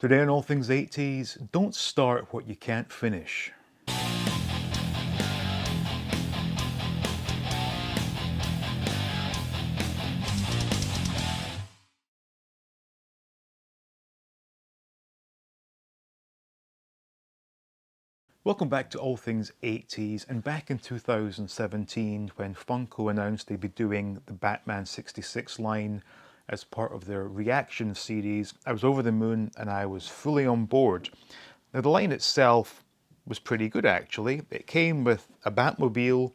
Today on All Things 80s, don't start what you can't finish. Welcome back to All Things 80s, and back in 2017 when Funko announced they'd be doing the Batman 66 line as part of their reaction series, I was over the moon and I was fully on board. Now the line itself was pretty good actually. It came with a Batmobile,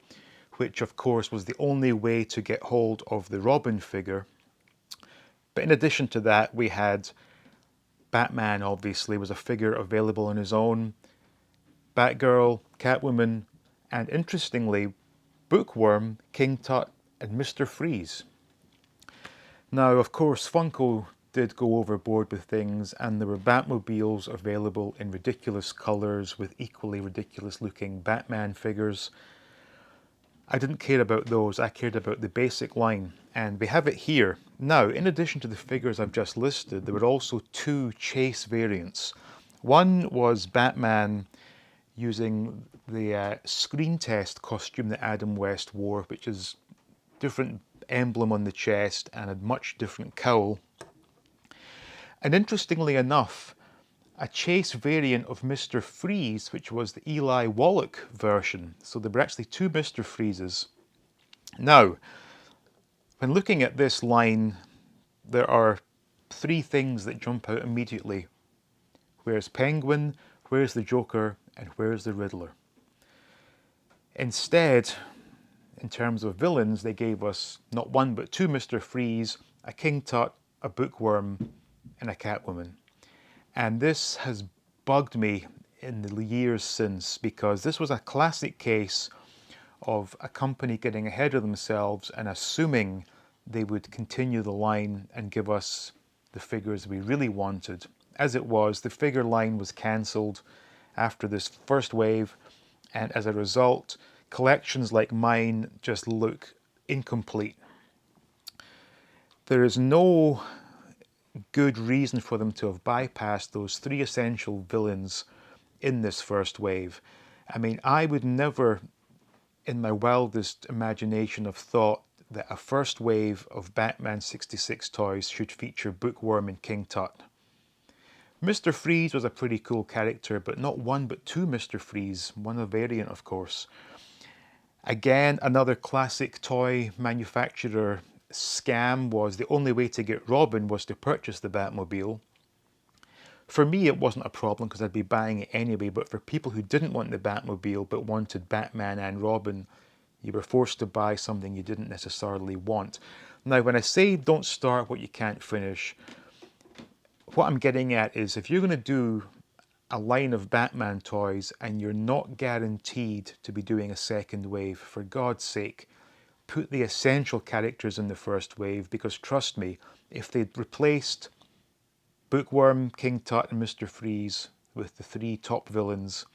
which of course was the only way to get hold of the Robin figure. But in addition to that, we had Batman, obviously, was a figure available on his own. Batgirl, Catwoman, and interestingly, Bookworm, King Tut, and Mr. Freeze. Now, of course, Funko did go overboard with things, and there were Batmobiles available in ridiculous colours with equally ridiculous looking Batman figures. I didn't care about those, I cared about the basic line, and we have it here. Now, in addition to the figures I've just listed, there were also two chase variants. One was Batman using the screen test costume that Adam West wore, which is different emblem on the chest and a much different cowl. And interestingly enough, a chase variant of Mr. Freeze, which was the Eli Wallach version. So there were actually two Mr. Freezes. Now, when looking at this line, there are three things that jump out immediately. Where's Penguin? Where's the Joker? And where's the Riddler? Instead, in terms of villains, they gave us not one but two Mr. Freeze, a King Tut, a Bookworm, and a Catwoman. And this has bugged me in the years since, because this was a classic case of a company getting ahead of themselves and assuming they would continue the line and give us the figures we really wanted. As it was, the figure line was cancelled after this first wave, and as a result, collections like mine just look incomplete. There is no good reason for them to have bypassed those three essential villains in this first wave. I mean, I would never in my wildest imagination have thought that a first wave of Batman 66 toys should feature Bookworm and King Tut. Mr. Freeze was a pretty cool character, but not one but two Mr. Freeze, one a variant of course. Again, another classic toy manufacturer scam was the only way to get Robin was to purchase the Batmobile. For me it wasn't a problem because I'd be buying it anyway, but for people who didn't want the Batmobile but wanted Batman and Robin, you were forced to buy something you didn't necessarily want. Now when I say don't start what you can't finish, what I'm getting at is if you're going to do a line of Batman toys and you're not guaranteed to be doing a second wave, for God's sake, put the essential characters in the first wave, because trust me, if they'd replaced Bookworm, King Tut and Mr. Freeze with the three top villains,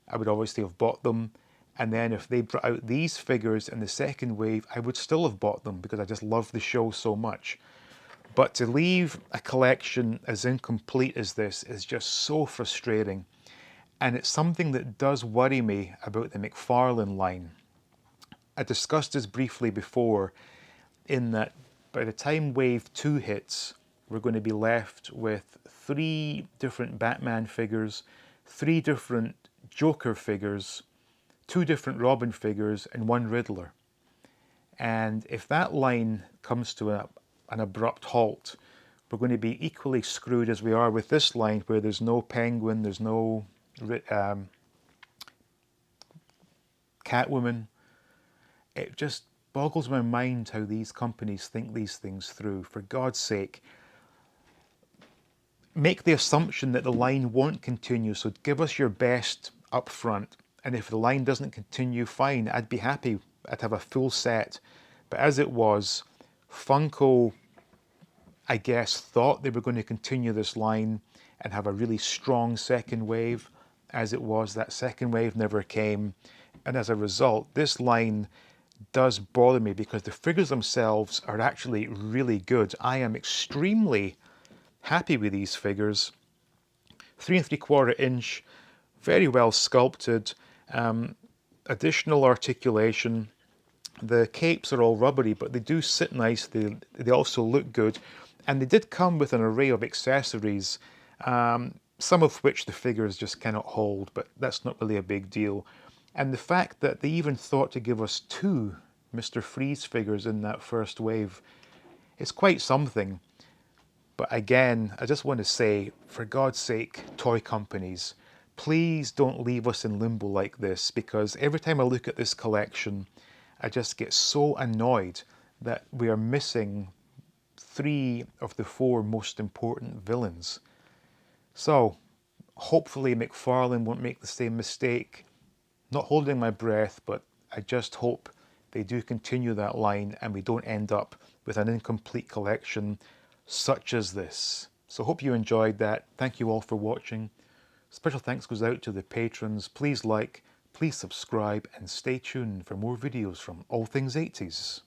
I would obviously have bought them. And then if they brought out these figures in the second wave, I would still have bought them because I just love the show so much. But to leave a collection as incomplete as this is just so frustrating. And it's something that does worry me about the McFarlane line. I discussed this briefly before, in that by the time Wave 2 hits, we're going to be left with three different Batman figures, three different Joker figures, two different Robin figures, and one Riddler. And if that line comes to an abrupt halt, we're going to be equally screwed as we are with this line, where there's no Penguin, there's no Catwoman. It just boggles my mind how these companies think these things through. For God's sake, make the assumption that the line won't continue, so give us your best up front. And if the line doesn't continue, fine, I'd be happy. I'd have a full set. But as it was, Funko, I guess, thought they were going to continue this line and have a really strong second wave. As it was, that second wave never came. And as a result, this line does bother me because the figures themselves are actually really good. I am extremely happy with these figures. 3¾ inch, very well sculpted, additional articulation. The capes are all rubbery, but they do sit nice. They also look good. And they did come with an array of accessories, some of which the figures just cannot hold, but that's not really a big deal. And the fact that they even thought to give us 2 Mr. Freeze figures in that first wave is quite something. But again, I just want to say, for God's sake, toy companies, please don't leave us in limbo like this, because every time I look at this collection, I just get so annoyed that we are missing 3 of the 4 most important villains. So, hopefully McFarlane won't make the same mistake. Not holding my breath, but I just hope they do continue that line and we don't end up with an incomplete collection such as this. So hope you enjoyed that. Thank you all for watching. Special thanks goes out to the patrons. Please like, please subscribe, and stay tuned for more videos from All Things 80s.